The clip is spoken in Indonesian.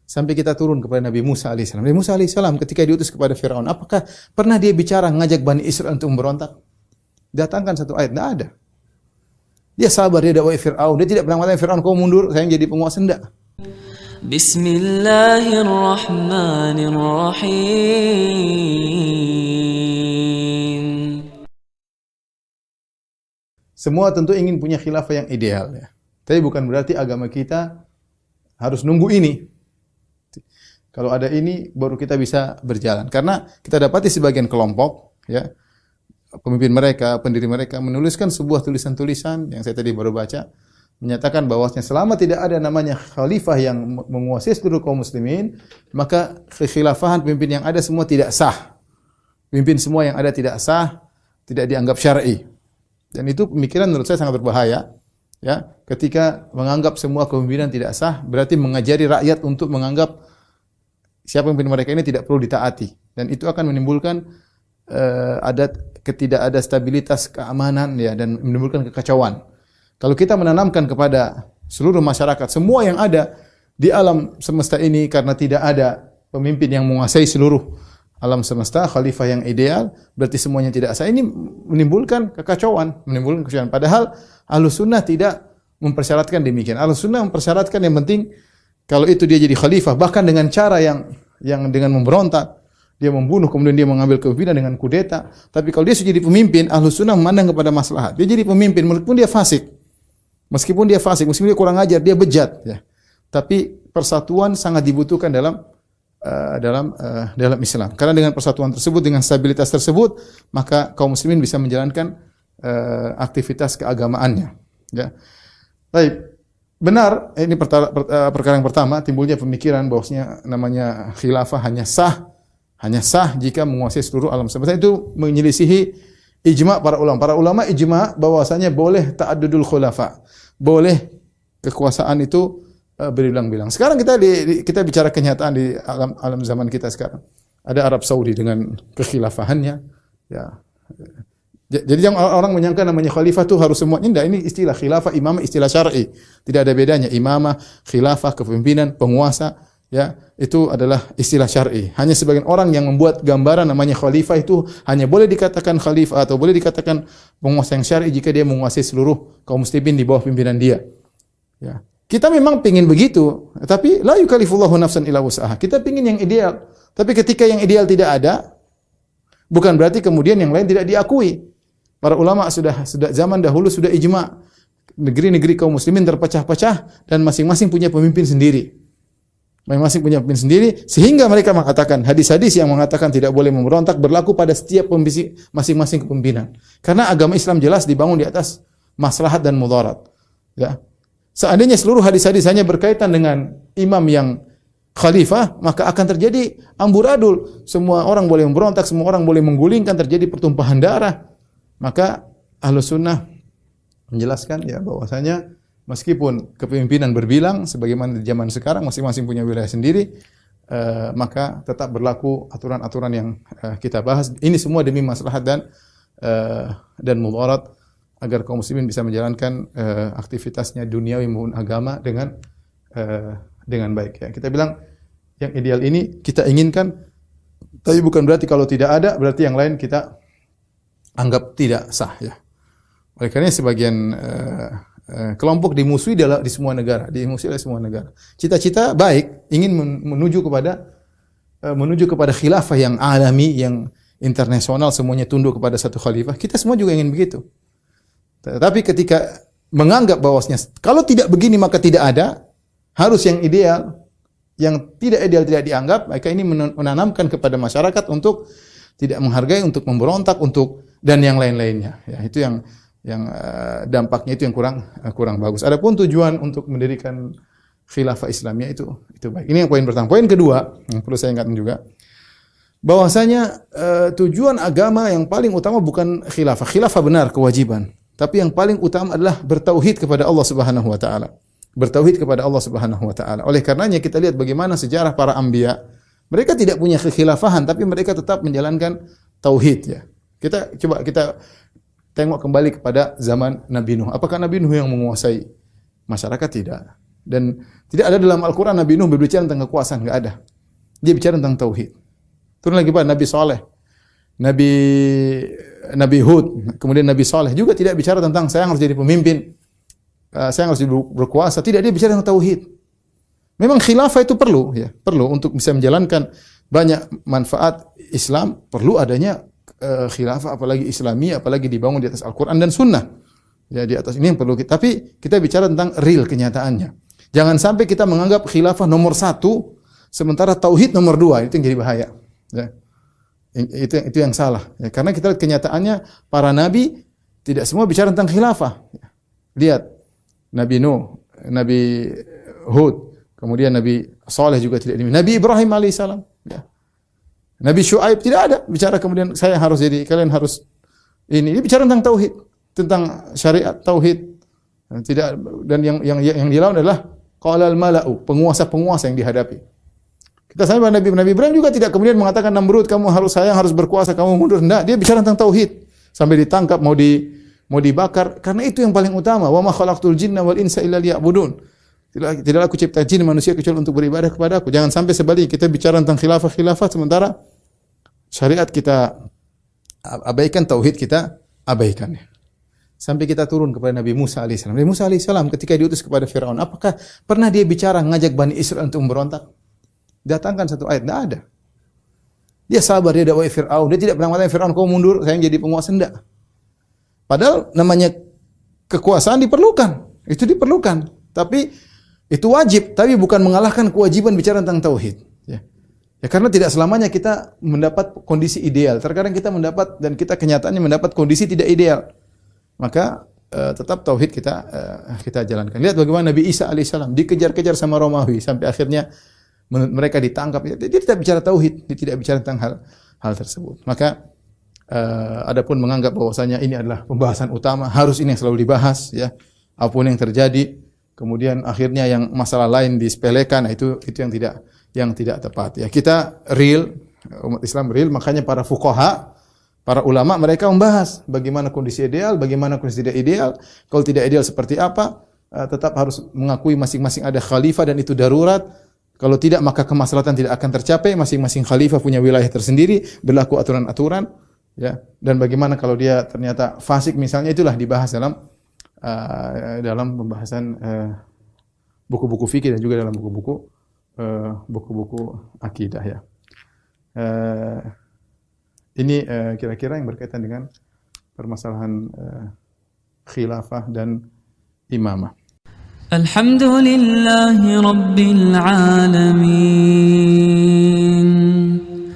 Sampai kita turun kepada Nabi Musa alaihissalam. Nabi Musa alaihissalam ketika diutus kepada Firaun, apakah pernah dia bicara ngajak Bani Israel untuk memberontak? Datangkan satu ayat, tidak ada. Dia sabar, dia dakwah Firaun. Dia tidak pernah mengatakan Firaun, kau mundur, saya yang jadi penguasa, tidak. Bismillahirrahmanirrahim. Semua tentu ingin punya khilafah yang ideal, ya. Tapi bukan berarti agama kita harus nunggu ini. Kalau ada ini baru kita bisa berjalan. Karena kita dapati sebagian kelompok, ya, pemimpin mereka, pendiri mereka menuliskan sebuah tulisan-tulisan yang saya tadi baru baca, menyatakan bahwasanya selama tidak ada namanya khalifah yang menguasai seluruh kaum muslimin, maka kekhilafahan pemimpin yang ada semua tidak sah. Pemimpin semua yang ada tidak sah, tidak dianggap syar'i. Dan itu pemikiran menurut saya sangat berbahaya. Ya, ketika menganggap semua kepemimpinan tidak sah, berarti mengajari rakyat untuk menganggap siapa pemimpin mereka ini tidak perlu ditaati, dan itu akan menimbulkan tidak ada stabilitas keamanan, ya, dan menimbulkan kekacauan. Kalau kita menanamkan kepada seluruh masyarakat semua yang ada di alam semesta ini karena tidak ada pemimpin yang menguasai seluruh alam semesta, khalifah yang ideal, berarti semuanya tidak sah. Ini menimbulkan kekacauan, menimbulkan kekacauan. Padahal Ahlus Sunnah tidak mempersyaratkan demikian. Ahlus Sunnah mempersyaratkan yang penting kalau itu dia jadi khalifah, bahkan dengan cara yang dengan memberontak, dia membunuh, kemudian dia mengambil kepemimpinan dengan kudeta. Tapi kalau dia sudah jadi pemimpin, Ahlus Sunnah memandang kepada maslahat. Dia jadi pemimpin, meskipun dia fasik, meskipun dia kurang ajar, dia bejat, ya. Tapi persatuan sangat dibutuhkan dalam Islam. Karena dengan persatuan tersebut, dengan stabilitas tersebut, maka kaum muslimin bisa menjalankan aktivitas keagamaannya. Ya. Baik. Benar, ini perkara yang pertama, timbulnya pemikiran bahwasanya namanya khilafah hanya sah jika menguasai seluruh alam semesta. Itu menyelisihi ijma' para ulama. Para ulama ijma' bahwasanya boleh ta'addudul khulafa. Boleh kekuasaan itu berulang-ulang. Sekarang kita bicara kenyataan di alam zaman kita sekarang. Ada Arab Saudi dengan kekhilafahannya, ya. Jadi yang orang menyangka namanya khalifah itu harus semuanya. Tidak, ini istilah khilafah, imamah, istilah syar'i. Tidak ada bedanya. Imamah, khilafah, kepemimpinan, penguasa, ya, itu adalah istilah syar'i. Hanya sebagian orang yang membuat gambaran namanya khalifah itu hanya boleh dikatakan khalifah atau boleh dikatakan penguasa yang syar'i jika dia menguasai seluruh kaum muslimin di bawah pimpinan dia. Ya. Kita memang pingin begitu, tapi la yukallifullahu nafsan illa wus'aha. Kita pingin yang ideal. Tapi ketika yang ideal tidak ada, bukan berarti kemudian yang lain tidak diakui. Para ulama sudah zaman dahulu sudah ijma'. Negeri-negeri kaum muslimin terpecah-pecah dan masing-masing punya pemimpin sendiri. Masing-masing punya pemimpin sendiri sehingga mereka mengatakan hadis-hadis yang mengatakan tidak boleh memberontak berlaku pada setiap masing-masing kepemimpinan. Karena agama Islam jelas dibangun di atas maslahat dan mudarat. Ya. Seandainya seluruh hadis-hadis hanya berkaitan dengan imam yang khalifah, maka akan terjadi amburadul. Semua orang boleh memberontak, semua orang boleh menggulingkan, terjadi pertumpahan darah. Maka Ahlus Sunnah menjelaskan, ya, bahwasanya meskipun kepemimpinan berbilang sebagaimana di zaman sekarang masing-masing punya wilayah sendiri, maka tetap berlaku aturan-aturan yang kita bahas. Ini semua demi maslahat dan mudarat agar kaum muslimin bisa menjalankan aktivitasnya duniawi maupun agama dengan baik, ya. Kita bilang yang ideal ini kita inginkan, tapi bukan berarti kalau tidak ada berarti yang lain kita anggap tidak sah, ya. Oleh karena sebagian kelompok dimusuhi di semua negara, dimusuhi oleh semua negara. Cita-cita baik, ingin menuju kepada khilafah yang alami, yang internasional, semuanya tunduk kepada satu khalifah. Kita semua juga ingin begitu. Tapi ketika menganggap bahwasanya kalau tidak begini maka tidak ada, harus yang ideal, yang tidak ideal tidak dianggap, maka ini menanamkan kepada masyarakat untuk tidak menghargai, untuk memberontak, dan yang lain-lainnya. Ya, itu yang dampaknya itu yang kurang bagus. Adapun tujuan untuk mendirikan khilafah Islamiyah itu baik. Ini yang poin pertama. Poin kedua yang perlu saya ingatkan juga, bahwasanya tujuan agama yang paling utama bukan khilafah. Khilafah benar kewajiban, tapi yang paling utama adalah bertauhid kepada Allah Subhanahu wa taala. Bertauhid kepada Allah Subhanahu wa taala. Oleh karenanya kita lihat bagaimana sejarah para anbiya. Mereka tidak punya kekhilafahan, tapi mereka tetap menjalankan tauhid, ya. Kita tengok kembali kepada zaman Nabi Nuh. Apakah Nabi Nuh yang menguasai masyarakat? Tidak. Dan tidak ada dalam Al-Quran Nabi Nuh berbicara tentang kekuasaan, enggak ada. Dia bicara tentang tauhid. Turun lagi Pak, Nabi Saleh, Nabi Hud, kemudian Nabi Saleh juga tidak bicara tentang saya harus jadi pemimpin, saya harus berkuasa. Tidak, dia bicara tentang tauhid. Memang khilafah itu perlu, ya, perlu untuk bisa menjalankan banyak manfaat Islam, perlu adanya khilafah, apalagi Islami, apalagi dibangun di atas Al-Quran dan Sunnah. Ya, di atas ini yang perlu kita. Tapi kita bicara tentang real kenyataannya. Jangan sampai kita menganggap khilafah nomor 1, sementara tauhid nomor 2. Itu yang jadi bahaya. Ya. Itu yang salah. Ya, karena kita lihat kenyataannya para nabi tidak semua bicara tentang khilafah. Lihat Nabi Nuh, Nabi Hud, kemudian Nabi Saleh juga tidak demikian. Nabi Ibrahim alaihissalam. Ya. Nabi Syuaib tidak ada bicara kemudian saya harus jadi, kalian harus ini. Dia bicara tentang tauhid, tentang syariat tauhid. Tidak, dan yang dilawan adalah qalal mala'u, penguasa-penguasa yang dihadapi. Kita sampai Nabi Ibrahim juga tidak kemudian mengatakan Namrud kamu harus berkuasa, kamu mundur. Enggak, dia bicara tentang tauhid. Sampai ditangkap mau dibakar karena itu yang paling utama. Wa ma khalaqtul jinna wal insa illa liya'budun. Tidaklah aku cipta jin manusia kecuali untuk beribadah kepada aku. Jangan sampai sebaliknya kita bicara tentang khilafah sementara syariat kita abaikan, tauhid kita abaikan. Sampai kita turun kepada Nabi Musa alaihissalam. Nabi Musa alaihissalam ketika diutus kepada Firaun, apakah pernah dia bicara ngajak Bani Israel untuk memberontak? Datangkan satu ayat, tidak ada. Dia sabar, dia dakwah Firaun. Dia tidak pernah mengatakan Firaun kau mundur, saya yang jadi penguasa, enggak. Padahal namanya kekuasaan diperlukan. Itu diperlukan. Tapi itu wajib, tapi bukan mengalahkan kewajiban bicara tentang tauhid. Ya, karena tidak selamanya kita mendapat kondisi ideal. Terkadang kita mendapat dan kita kenyataannya mendapat kondisi tidak ideal. Maka tetap tauhid kita jalankan. Lihat bagaimana Nabi Isa alaihissalam dikejar-kejar sama Romawi sampai akhirnya mereka ditangkap. Dia tidak bicara tauhid, dia tidak bicara tentang hal tersebut. Maka adapun menganggap bahwasanya ini adalah pembahasan utama, harus ini yang selalu dibahas, ya. Apapun yang terjadi, kemudian akhirnya yang masalah lain disepelekan, itu yang tidak tepat. Ya, kita real, umat Islam real, makanya para fuqaha, para ulama mereka membahas bagaimana kondisi ideal, bagaimana kondisi tidak ideal. Kalau tidak ideal seperti apa, tetap harus mengakui masing-masing ada khalifah dan itu darurat. Kalau tidak maka kemaslahatan tidak akan tercapai. Masing-masing khalifah punya wilayah tersendiri, berlaku aturan-aturan, ya. Dan bagaimana kalau dia ternyata fasik misalnya, itulah dibahas dalam pembahasan buku-buku fikih dan juga dalam buku-buku akidah, ya. Ini kira-kira yang berkaitan dengan permasalahan khilafah dan imamah. Alhamdulillahi Rabbil Alamin.